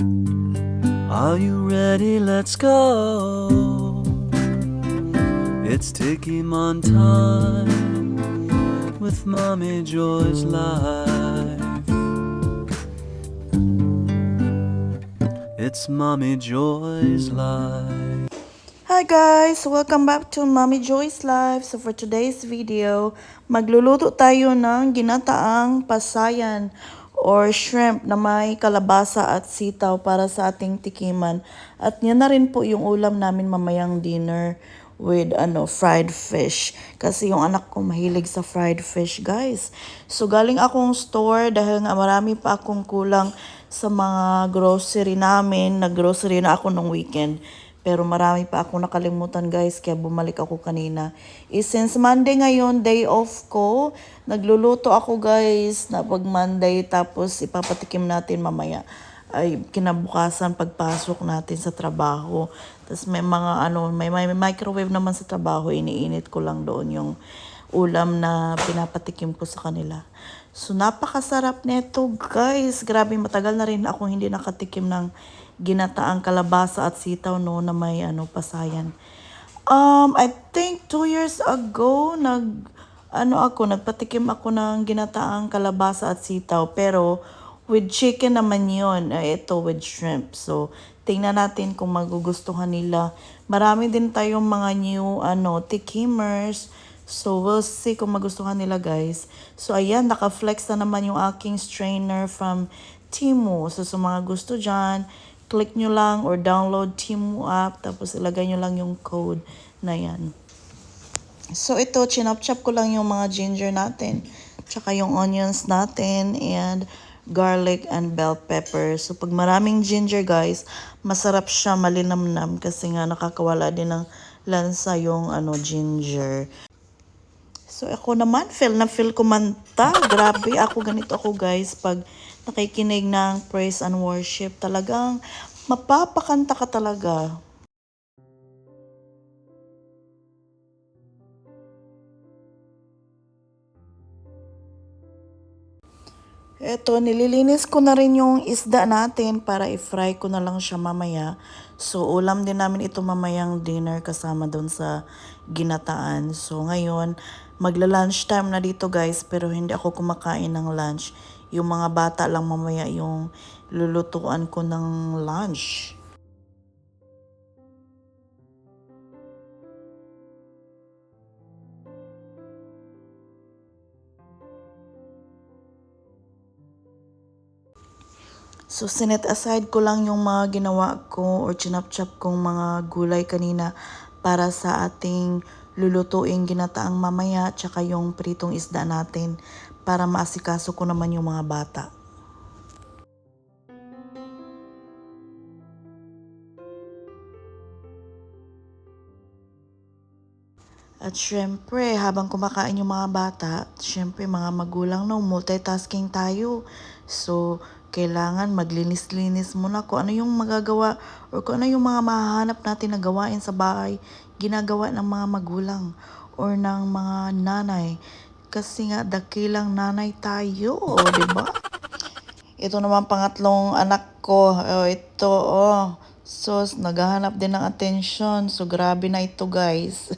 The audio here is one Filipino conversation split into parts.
Are you ready? Let's go. It's Tikimon time with Mommy Joy's life. It's Mommy Joy's life. Hi guys! Welcome back to Mommy Joy's Life. So for today's video, magluluto tayo ng ginataang pasayan or shrimp na may kalabasa at sitaw para sa ating tikiman. At yan na rin po yung ulam namin mamayang dinner with fried fish. Kasi yung anak ko mahilig sa fried fish, guys. So galing akong store dahil nga marami pa akong kulang sa mga grocery namin. Nag-grocery na ako nung weekend. Pero marami pa ako nakalimutan, guys, kaya bumalik ako kanina. Since Monday ngayon, day off ko, nagluluto ako, guys, na pag Monday, tapos ipapatikim natin mamaya ay kinabukasan pagpasok natin sa trabaho. Tapos may mga may microwave naman sa trabaho, iniinit ko lang doon yung ulam na pinapatikim ko sa kanila. So napakasarap nito, guys. Grabe, matagal na rin ako hindi nakatikim ng ginataang kalabasa at sitaw no na may pasayan. I think 2 years ago nagpatikim ako ng ginataang kalabasa at sitaw, pero with chicken naman yun. Ito with shrimp. So tingnan natin kung magugustuhan nila. Marami din tayong mga new tikimers. So we'll see kung magustuhan nila, guys. So ayan, naka-flex na naman yung aking strainer from Temu. So sa mga gusto dyan, click nyo lang or download Temu app, tapos ilagay nyo lang yung code na yan. So ito, chinop-chop ko lang yung mga ginger natin, tsaka yung onions natin, and garlic and bell pepper. So pag maraming ginger, guys, masarap siya, malinamnam, kasi nga nakakawala din ng lansa yung ginger. So ako naman, feel na feel ko manta. Grabe, ganito ako, guys, pag nakikinig ng praise and worship. Talagang mapapakanta ka talaga. Eto, nililinis ko na rin yung isda natin para i-fry ko na lang siya mamaya. So, ulam din namin ito mamayang dinner kasama doon sa ginataan. So, ngayon, magla-lunch time na dito, guys, pero hindi ako kumakain ng lunch. Yung mga bata lang mamaya yung lulutuan ko ng lunch. So, sinet aside ko lang yung mga ginawa ko or chinap-chop kong mga gulay kanina para sa ating lulutuing ginataang mamaya, tsaka yung pritong isda natin para maasikaso ko naman yung mga bata. At syempre, habang kumakain yung mga bata, syempre mga magulang no, multitasking tayo. So, kailangan maglinis-linis muna kung ano yung magagawa or kung ano yung mga mahahanap natin na gawain sa bahay, ginagawa ng mga magulang or ng mga nanay. Kasi nga, dakilang nanay tayo, di ba? Ito naman pangatlong anak ko. Ito, So, naghahanap din ng attention. So, grabe na ito, guys.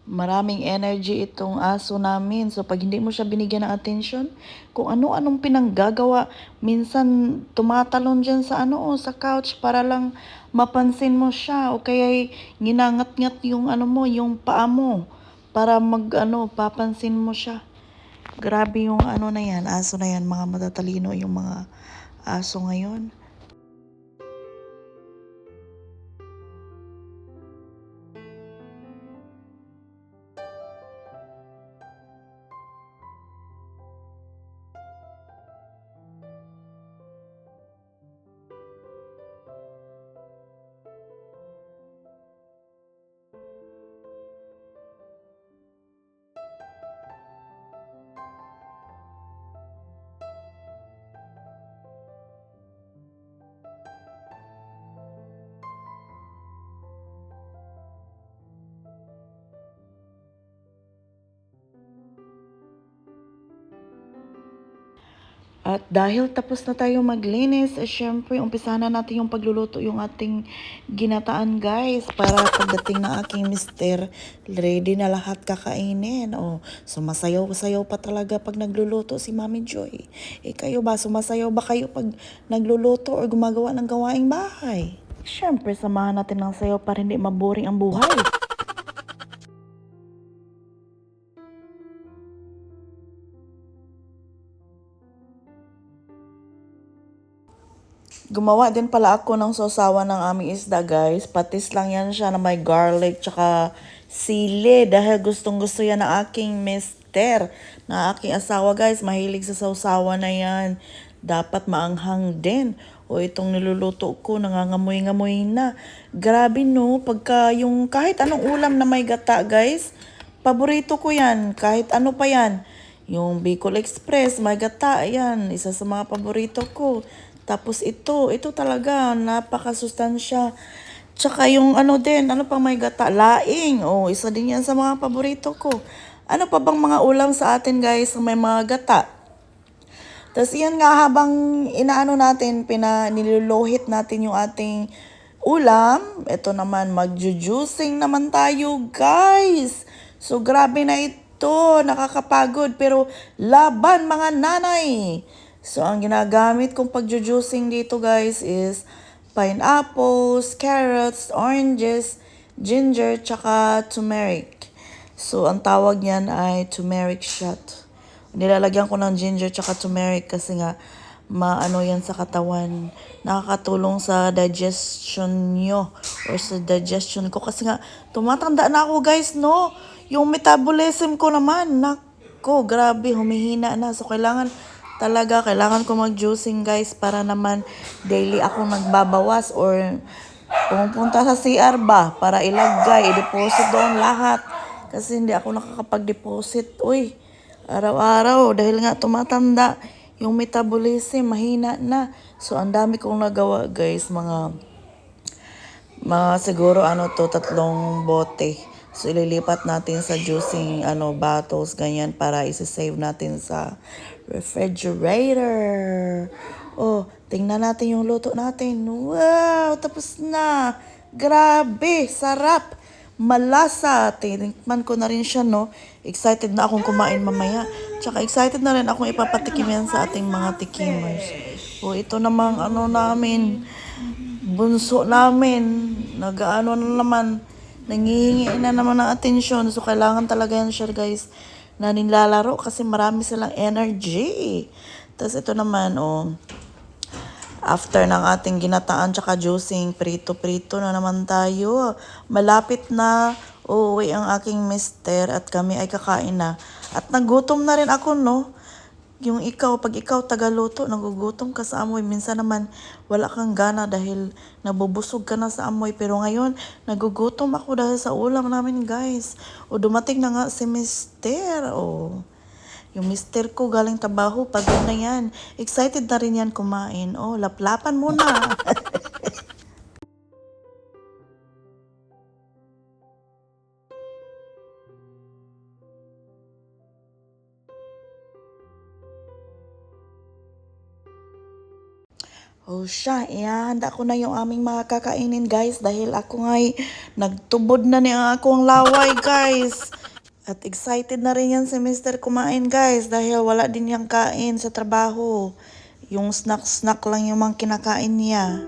Maraming energy itong aso namin. So, pag hindi mo siya binigyan ng attention, kung ano-anong pinanggagawa, minsan tumatalon dyan sa sa couch para lang mapansin mo siya. O kaya ginangat-ngat yung yung paa mo para papansin mo siya. Grabe yung na yan, aso na yan, mga matatalino yung mga aso ngayon. At dahil tapos na tayo maglinis, syempre, umpisahan na natin yung pagluluto yung ating ginataan, guys. Para pagdating ng aking mister, ready na lahat kakainin. O, sumasayaw-sayaw pa talaga pag nagluluto si Mami Joy. Kayo ba, sumasayaw ba kayo pag nagluluto or gumagawa ng gawaing bahay? Syempre, samahan natin ng sayaw para hindi maboring ang buhay. Gumawa din pala ako ng sausawan ng aming isda, guys. Patis lang yan siya na may garlic tsaka sili. Dahil gustong-gusto yan ng aking mister, na aking asawa, guys. Mahilig sa sausawan na yan. Dapat maanghang din. O itong niluluto ko, nangangamoy-ngamoy na. Grabe no, pagka yung kahit anong ulam na may gata, guys. Paborito ko yan, kahit ano pa yan. Yung Bicol Express, may gata, yan. Isa sa mga paborito ko. Tapos ito talaga, napakasustansya. Tsaka yung ano din, ano pang may gata? Laing. Oh, isa din yan sa mga paborito ko. Ano pa bang mga ulam sa atin, guys, na may mga gata? Tapos yan nga, habang inaano natin, niluluhit natin yung ating ulam. Ito naman, magjujuicing naman tayo, guys. So, grabe na ito. Nakakapagod. Pero, laban mga nanay. So, ang ginagamit kong pagjujuicing dito, guys, is pineapples, carrots, oranges, ginger, tsaka turmeric. So, ang tawag niyan ay turmeric shot. Nilalagyan ko ng ginger tsaka turmeric kasi nga maano yan sa katawan. Nakakatulong sa digestion nyo or sa digestion ko. Kasi nga, tumatanda na ako, guys, no? Yung metabolism ko naman, nako, grabe, humihina na. So, kailangan ko mag-juicing, guys, para naman daily ako nagbabawas or pumupunta sa CR ba para ilagay, i-deposit doon lahat. Kasi hindi ako nakakapag-deposit, uy, araw-araw dahil nga tumatanda yung metabolism, mahina na. So, ang dami kong nagawa, guys, mga siguro 3 bote. So, ililipat natin sa juicing bottles, ganyan, para isi-save natin sa refrigerator. Oh, tingnan natin yung luto natin. Wow, tapos na. Grabe, sarap. Malasa. Tinikman ko na rin siya, no? Excited na akong kumain mamaya. Tsaka excited na rin akong ipapatikim yan sa ating mga tikimers. Oh, ito namang namin, bunso namin, nagaano na naman, nangihingi na naman ng atensyon. So, kailangan talaga yan siya, guys, na nilalaro kasi marami silang energy. Tapos, ito naman, after ng ating ginataan tsaka juicing, prito-prito na naman tayo. Malapit na uuwi ang aking mister at kami ay kakain na. At nagutom na rin ako, no? Yung pag ikaw tagaluto, nagugutom ka sa amoy. Minsan naman, wala kang gana dahil nabubusog ka na sa amoy. Pero ngayon, nagugutom ako dahil sa ulam namin, guys. O, dumating na nga si mister. O, yung mister ko galing trabaho, pagod na yan. Excited na rin yan kumain. O, laplapan muna. Oh siya, ihahanda ko na yung aming mga kakainin, guys, dahil ako nga'y nagtubod na ni ang akong laway, guys. At excited na rin yan si Mr. kumain, guys, dahil wala din niyang kain sa trabaho. Yung snack-snack lang yung mga kinakain niya.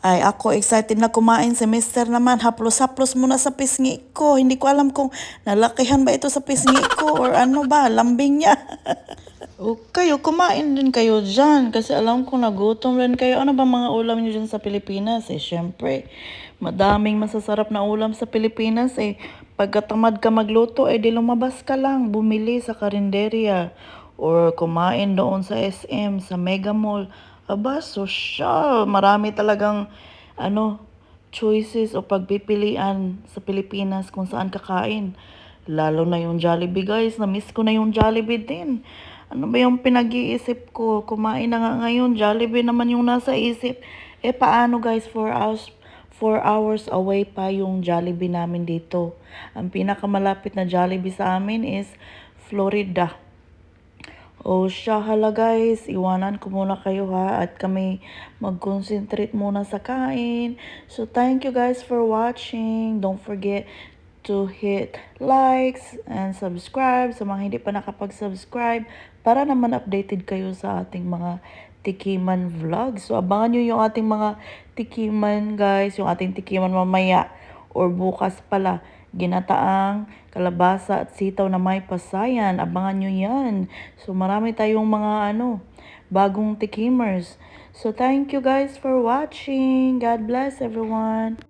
Ay, ako excited na kumain. Si Mister naman, haplos-haplos muna sa pisngi ko. Hindi ko alam kung nalakihan ba ito sa pisngi ko or ano ba, lambing niya. O kayo, kumain din kayo dyan. Kasi alam ko nagutom rin kayo. Ano ba mga ulam niyo dyan sa Pilipinas? Syempre, madaming masasarap na ulam sa Pilipinas. Pagkatamad ka magluto, di lumabas ka lang. Bumili sa karinderya. Or kumain doon sa SM, sa Mega Mall. Aba, social. Marami talagang, choices o pagpipilian sa Pilipinas kung saan kakain. Lalo na yung Jollibee, guys. Na-miss ko na yung Jollibee din. Ano ba yung pinag-iisip ko? Kumain na nga ngayon. Jollibee naman yung nasa isip. Paano, guys, 4 hours away pa yung Jollibee namin dito. Ang pinakamalapit na Jollibee sa amin is Florida. O siya, hala guys, iwanan ko muna kayo ha, at kami mag-concentrate muna sa kain. So thank you guys for watching. Don't forget to hit likes and subscribe sa mga hindi pa nakapag-subscribe para naman updated kayo sa ating mga tikiman vlog. So abangan nyo yung ating mga tikiman guys, yung ating tikiman mamaya or bukas pala. Ginataang kalabasa at sitaw na may pasayan. Abangan nyo yan. So marami tayong mga bagong tikimers. So thank you guys for watching. God bless everyone.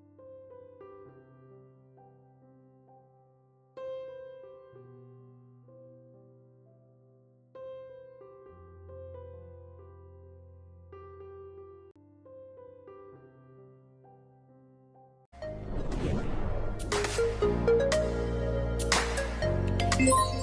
Thank you.